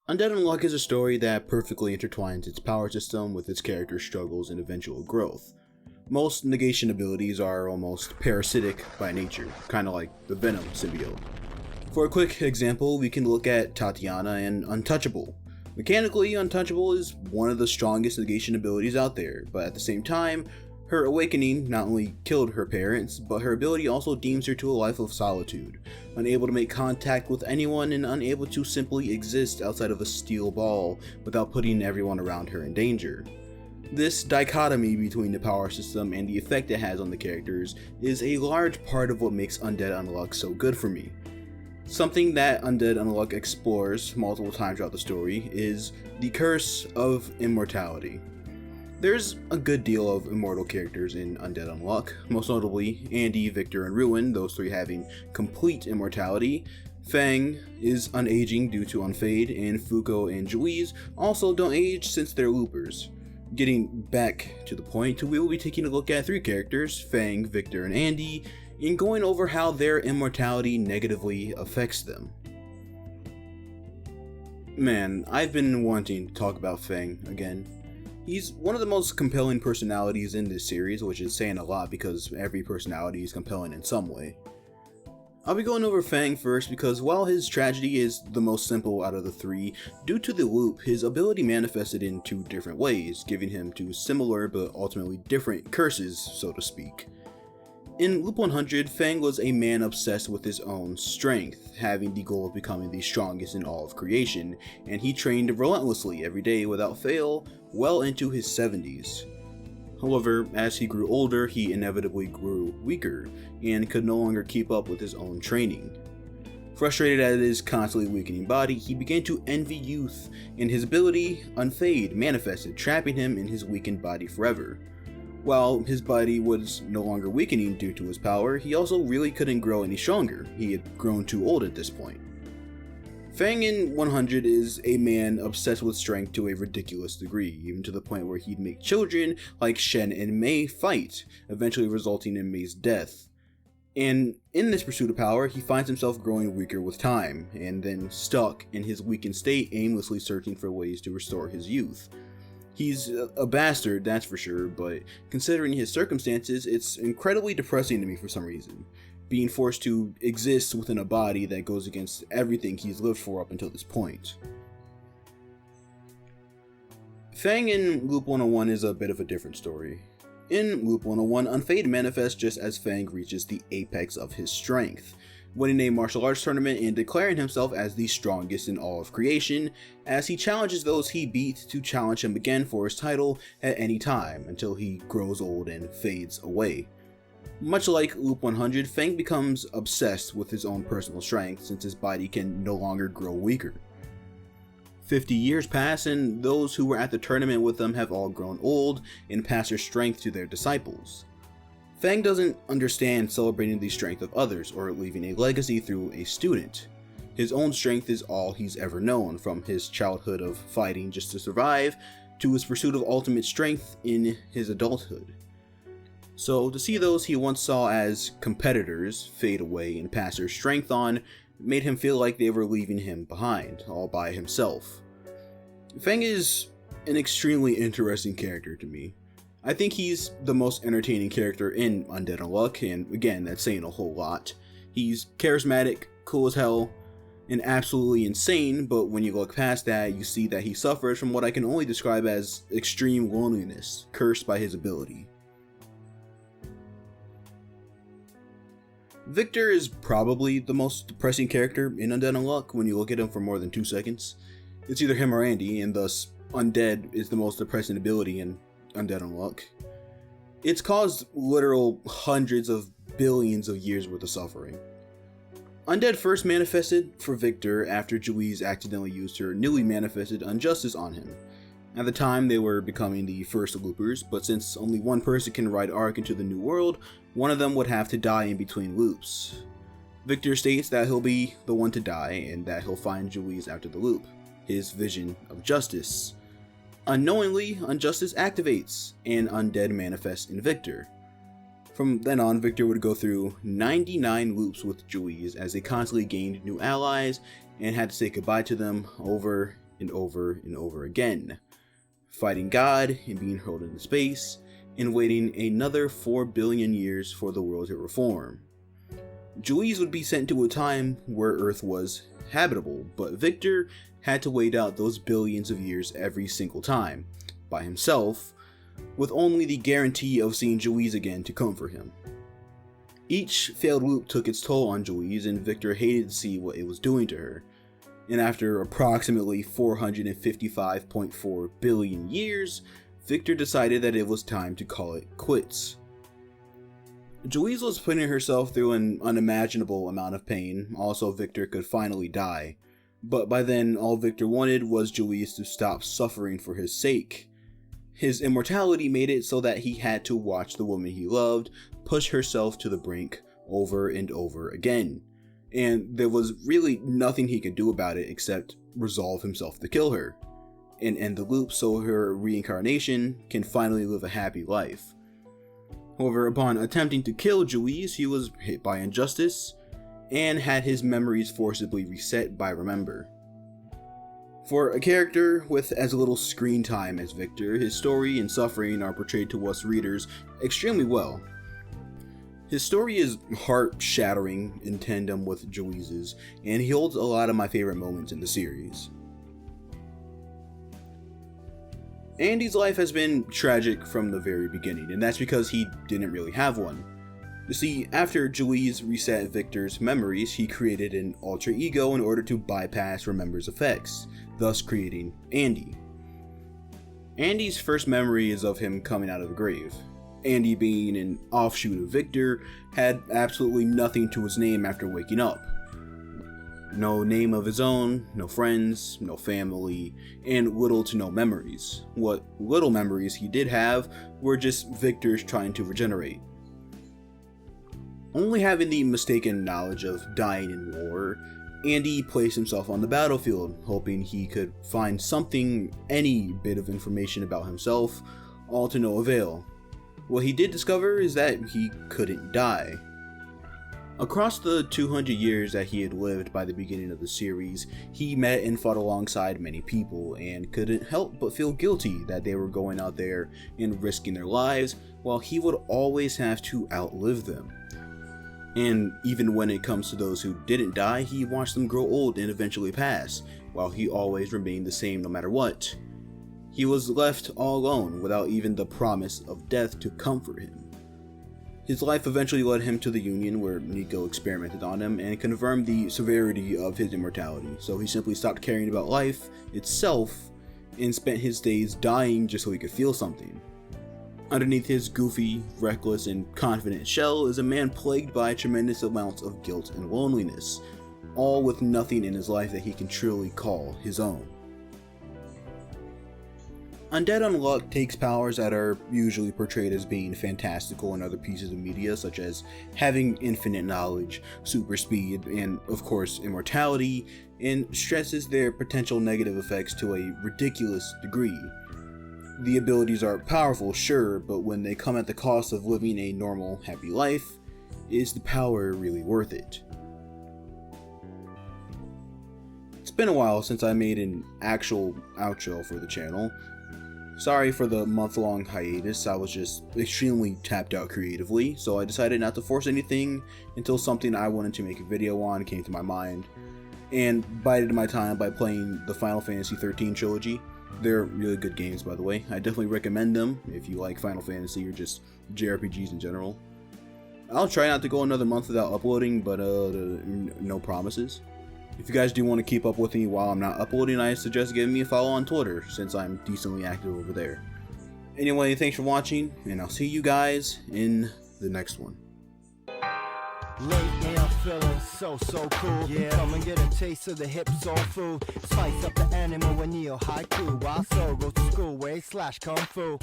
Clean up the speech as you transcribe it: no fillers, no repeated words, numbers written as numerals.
Undead Unluck is a story that perfectly intertwines its power system with its character's struggles and eventual growth. Most negation abilities are almost parasitic by nature, kinda like the Venom symbiote. For a quick example, we can look at Tatiana and Untouchable. Mechanically, Untouchable is one of the strongest negation abilities out there, but at the same time, her awakening not only killed her parents, but her ability also deems her to a life of solitude, unable to make contact with anyone and unable to simply exist outside of a steel ball without putting everyone around her in danger. This dichotomy between the power system and the effect it has on the characters is a large part of what makes Undead Unluck so good for me. Something that Undead Unluck explores multiple times throughout the story is the curse of immortality. There's a good deal of immortal characters in Undead Unluck, most notably Andy, Victor, and Ruin, those three having complete immortality. Fang is unaging due to Unfade, and Fuko and Juiz also don't age since they're loopers. Getting back to the point, we will be taking a look at three characters, Fang, Victor, and Andy, and going over how their immortality negatively affects them. Man, I've been wanting to talk about Fang again. He's one of the most compelling personalities in this series, which is saying a lot because every personality is compelling in some way. I'll be going over Fang first because while his tragedy is the most simple out of the three, due to the loop, his ability manifested in two different ways, giving him two similar but ultimately different curses, so to speak. In Loop 100, Fang was a man obsessed with his own strength, having the goal of becoming the strongest in all of creation, and he trained relentlessly every day without fail, well into his 70s. However, as he grew older, he inevitably grew weaker, and could no longer keep up with his own training. Frustrated at his constantly weakening body, he began to envy youth, and his ability, Unfade, manifested, trapping him in his weakened body forever. While his body was no longer weakening due to his power, he also really couldn't grow any stronger. He had grown too old at this point. Fang in 100 is a man obsessed with strength to a ridiculous degree, even to the point where he'd make children like Shen and Mei fight, eventually resulting in Mei's death. And in this pursuit of power, he finds himself growing weaker with time, and then stuck in his weakened state, aimlessly searching for ways to restore his youth. He's a bastard, that's for sure, but considering his circumstances, it's incredibly depressing to me for some reason, being forced to exist within a body that goes against everything he's lived for up until this point. Fang in Loop 101 is a bit of a different story. In Loop 101, Unfade manifests just as Fang reaches the apex of his strength, winning a martial arts tournament and declaring himself as the strongest in all of creation, as he challenges those he beat to challenge him again for his title at any time until he grows old and fades away. Much like Loop 100, Fang becomes obsessed with his own personal strength since his body can no longer grow weaker. 50 years pass and those who were at the tournament with them have all grown old and pass their strength to their disciples. Fang doesn't understand celebrating the strength of others or leaving a legacy through a student. His own strength is all he's ever known, from his childhood of fighting just to survive to his pursuit of ultimate strength in his adulthood. So to see those he once saw as competitors fade away and pass their strength on made him feel like they were leaving him behind, all by himself. Fang is an extremely interesting character to me. I think he's the most entertaining character in Undead Unluck, and again, that's saying a whole lot. He's charismatic, cool as hell, and absolutely insane, but when you look past that, you see that he suffers from what I can only describe as extreme loneliness, cursed by his ability. Victor is probably the most depressing character in Undead Unluck when you look at him for more than 2 seconds. It's either him or Andy, and thus Undead is the most depressing ability in Undead Unluck. It's caused literal hundreds of billions of years worth of suffering. Undead first manifested for Victor after Juiz accidentally used her newly manifested Injustice on him. At the time, they were becoming the first loopers, but since only one person can ride Arc into the new world, one of them would have to die in between loops. Victor states that he'll be the one to die and that he'll find Juiz after the loop, his vision of justice. Unknowingly, Injustice activates, and Undead manifests in Victor. From then on, Victor would go through 99 loops with Juiz as they constantly gained new allies and had to say goodbye to them over and over again, fighting God and being hurled into space, and waiting another 4 billion years for the world to reform. Juiz would be sent to a time where Earth was habitable, but Victor had to wait out those billions of years every single time, by himself, with only the guarantee of seeing Juiz again to comfort him. Each failed loop took its toll on Juiz, and Victor hated to see what it was doing to her. And after approximately 455.4 billion years, Victor decided that it was time to call it quits. Juiz was putting herself through an unimaginable amount of pain, also Victor could finally die. But by then, all Victor wanted was Juiz to stop suffering for his sake. His immortality made it so that he had to watch the woman he loved push herself to the brink over and over again. And there was really nothing he could do about it except resolve himself to kill her and end the loop so her reincarnation can finally live a happy life. However, upon attempting to kill Juiz, he was hit by injustice and had his memories forcibly reset by Remember. For a character with as little screen time as Victor, his story and suffering are portrayed to us readers extremely well. His story is heart-shattering in tandem with Juiz's, and he holds a lot of my favorite moments in the series. Andy's life has been tragic from the very beginning, and that's because he didn't really have one. You see, after Juiz reset Victor's memories, he created an alter ego in order to bypass Remember's effects, thus creating Andy. Andy's first memory is of him coming out of the grave. Andy, being an offshoot of Victor, had absolutely nothing to his name after waking up. No name of his own, no friends, no family, and little to no memories. What little memories he did have were just Victor's trying to regenerate. Only having the mistaken knowledge of dying in war, Andy placed himself on the battlefield, hoping he could find something, any bit of information about himself, all to no avail. What he did discover is that he couldn't die. Across the 200 years that he had lived by the beginning of the series, he met and fought alongside many people, and couldn't help but feel guilty that they were going out there and risking their lives, while he would always have to outlive them. And even when it comes to those who didn't die, he watched them grow old and eventually pass, while he always remained the same no matter what. He was left all alone, without even the promise of death to comfort him. His life eventually led him to the Union, where Nico experimented on him and confirmed the severity of his immortality, so he simply stopped caring about life itself and spent his days dying just so he could feel something. Underneath his goofy, reckless, and confident shell is a man plagued by tremendous amounts of guilt and loneliness, all with nothing in his life that he can truly call his own. Undead Unluck takes powers that are usually portrayed as being fantastical in other pieces of media, such as having infinite knowledge, super speed, and of course immortality, and stresses their potential negative effects to a ridiculous degree. The abilities are powerful, sure, but when they come at the cost of living a normal, happy life, is the power really worth it? It's been a while since I made an actual outro for the channel. Sorry for the month-long hiatus, I was just extremely tapped out creatively, so I decided not to force anything until something I wanted to make a video on came to my mind, and bided my time by playing the Final Fantasy XIII trilogy. They're really good games, by the way. I definitely recommend them if you like Final Fantasy or just JRPGs in general. I'll try not to go another month without uploading, but no promises. If you guys do want to keep up with me while I'm not uploading, I suggest giving me a follow on Twitter, since I'm decently active over there. Anyway, thanks for watching, and I'll see you guys in the next one. Lately I'm feeling so cool. Yeah, come and get a taste of the hip soul food. Spice up the animal with neo haiku. While soul goes to school, way slash kung fu.